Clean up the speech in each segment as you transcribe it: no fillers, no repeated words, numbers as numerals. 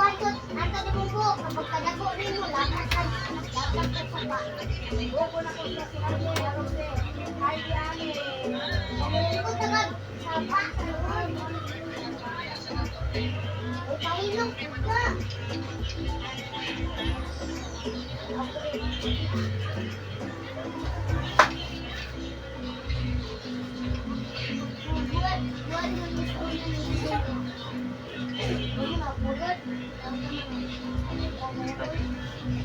Ato di mo po, kapag kadako rin mo, lakas ka sapa. Buko na ko siya sinabi, Rose. Ay, yari. Pamilin ko tagad, sapa. Ay, pahilong ka. Buwan mo gusto niya.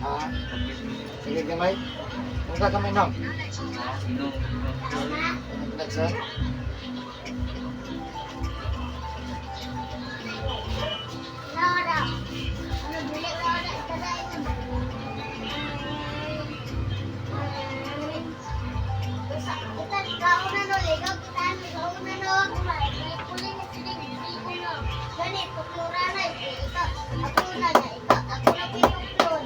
Ah, sige gamay. Kung ka kamay nang. Nagsa. Nara. Ano bili ko na kada yun. Basta kita kauna no ligaw kita ni kauna no kumain. Kuling sini ko no. Ganit tutura na ito. Ako na niya ito. Ako na pinuklon.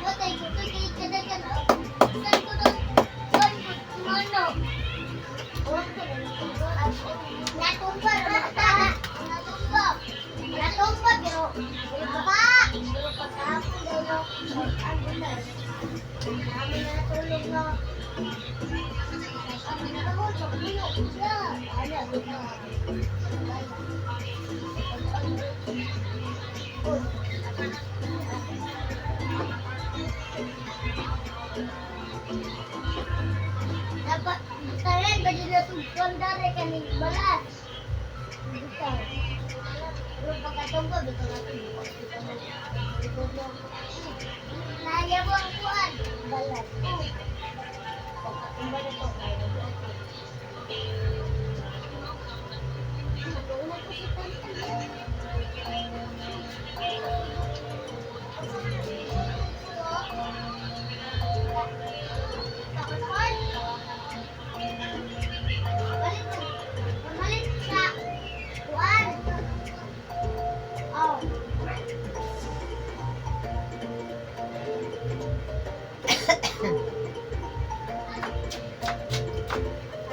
Yo tay ko to kay kada kana. San ko do. Wan ko mano. Natumba rata. Natumba. Natumba pero baba. Pero pagkapon daw no. Ang ganda. Namin na natulog no. Dapat kalian bagi tujuan dari kami balas. Belum pakai tombol betul Nah ya buang balas. Kembali to.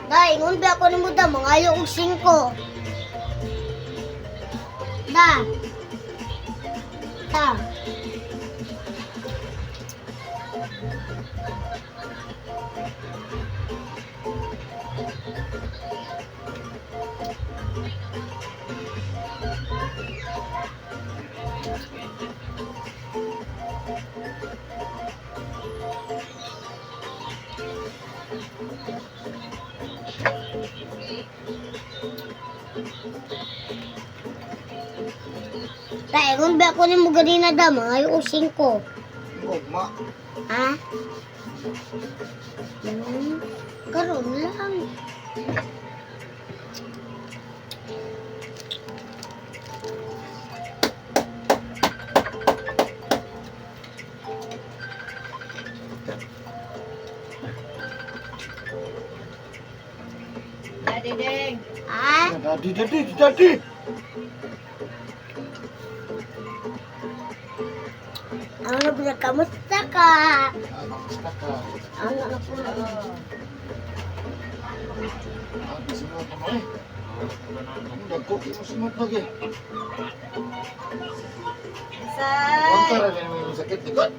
Dai, ngun ba ako nimo da mangayo og 5. Da. Da. Dai, ngun ba ako nimo ganina da mangayo og 5. Gugma. Ha? Karon lang. Dadi deng. Ha? Dadi. Ano ba kamusta ka? Basta ka. Ano na po? Sunod mo eh. Dagko mo sunod lagi. Say. Kontra rin mo yung sakit likod.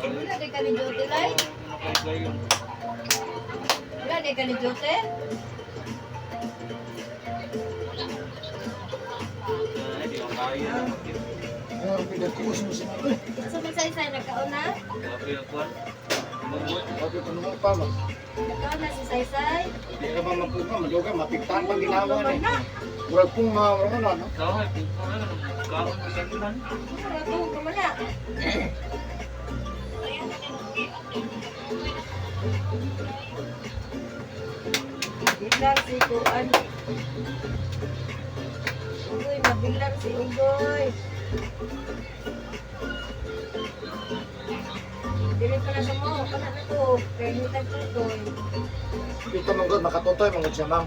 Wala di ka ni Jote lay. Wala di ka ni Jote. Ang pinagkuos mo sunod eh. Asa man say nagkauna? Bakit ko naman pa ba? Nagkauna si Saysay. Hindi ka ba magkuha? Maduga, mapigtan pang ginawa na eh. Murag pong ano, no? Wala to kumala. Bilang si Kuan. Ugoy, mabilang si Ugoy. Dili pa na sa mo, kana na to. Kaya hindi tagtutoy. Dito mong god, makatutoy mong god siya, ma'am.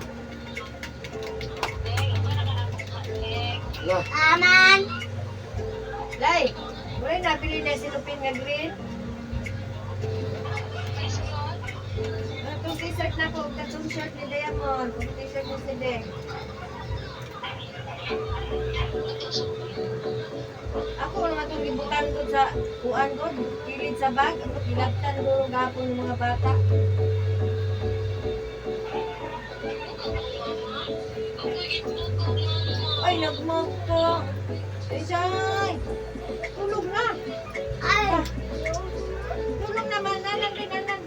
Yeah. Aman. Lay, wala nabili na sinupin nga green. Itong t-shirt na ko, itong shirt ni Diamond, itong t-shirt ni Sede. Ako naman Ilabtan ko sa kuan ko, kilid sa bag. Ilabtan ko gapon ng mga bata. Ay, nagmagto. Isay! Tulog na! Ay! Tulog naman, nanan din, nanan.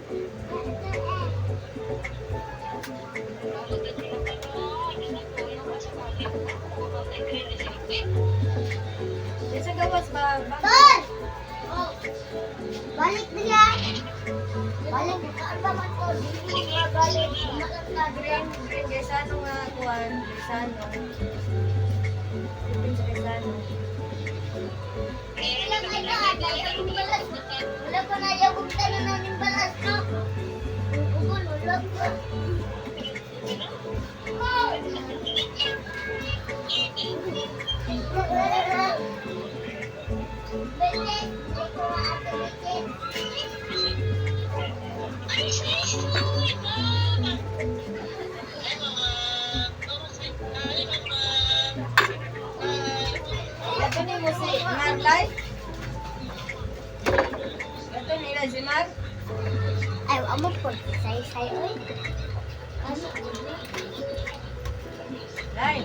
Isa gawas ba? Tol! Oh. Balik niya. Balik. Saan ba man to? Dili nga balik. Umakas na Green, green, Gaisano nga kuan. Gaisano. Green sa Gaisano. Ilang ay ka, ayaw mong balas. Wala pa na ayaw mong tanan ng balas, no? Ugol, wala pa. Beses, ito ang ato beses. Ito ni mo si Marlay. Ito nila si Mar. Ay, amo po, say-say, oy. Ano? Lai.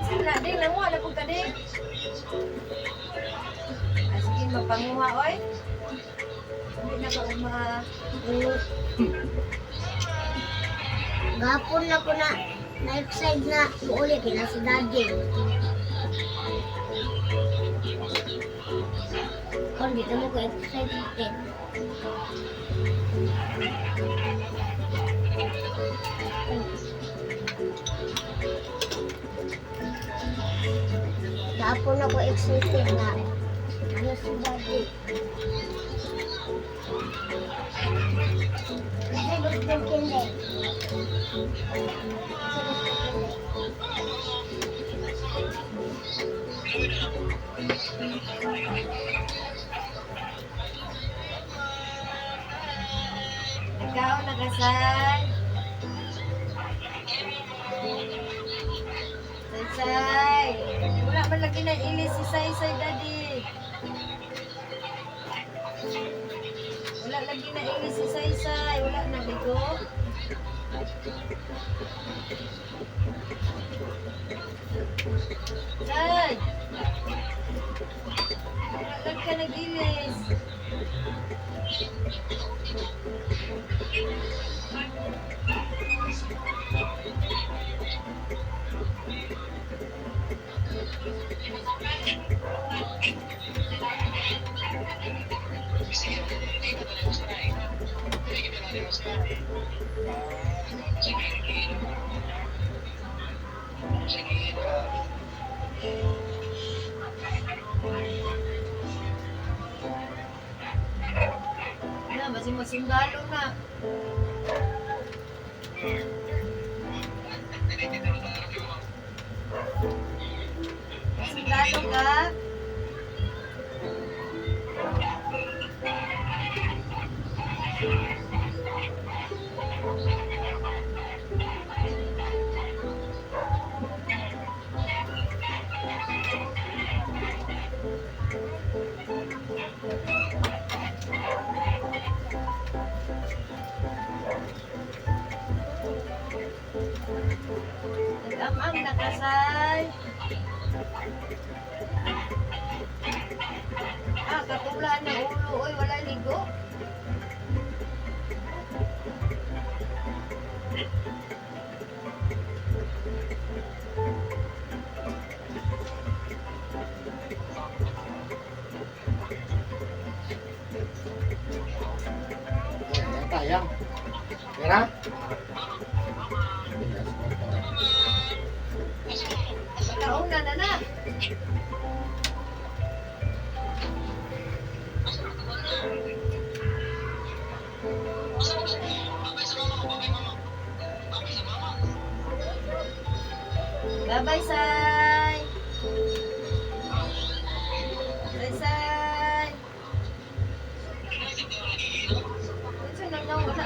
Sila ding namo ala pug tadi. Sige mapanguha oy. Hindi na ko Gapon na ko na na-excited na uli kina si daddy. Kung dito mo ko excited din. Gapon na ko excited na ano si daddy. Kasi gusto ng kindi. ikaw nagasal. Say. Wala man lagi na ilis si Say daddy. Wala lagi na ilis si Say. Wala na ligo. Say. Wala lagi ka nag-ilis. Na, basi masinggalo na. Masinggalo ka? Nag-amang nakasay. Katulahan ng ulo. Uy, wala ligo. Tayang. Kira? Kauna na. Bye-bye, Say. Say. Ito na lang, wala.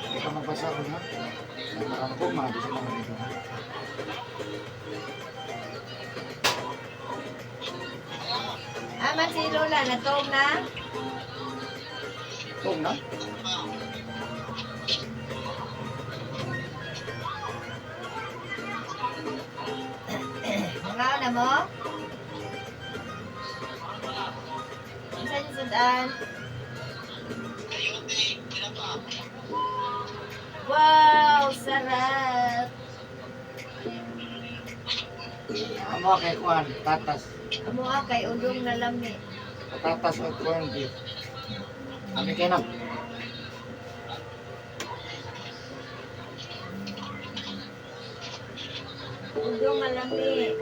Hindi ka magbasa ko na. Parang po, mga gusto naman ito. Aman si Lola, natog na? Ito na. Nangaw na mo? Saan yung sudan? Wow, sarap! Amo kay Juan, tatas. Amo kay udong na lami. Tatas o corn beef. Ami kayo na. Udong na lami.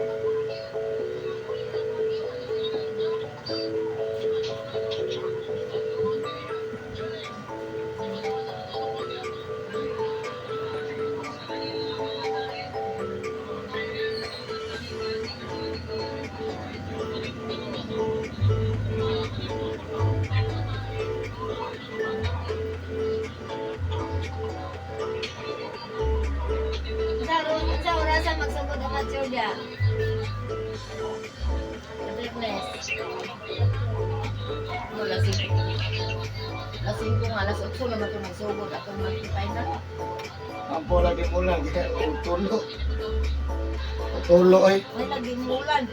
Sa orasan magsugod ang katsyoda. Tripless. Ano, lasing. Lasing ko nga, alas 8 naman ito magsugod. Akong mag-final. Ang bola di mula, kita utulo. Utulo ay. May naging mulan.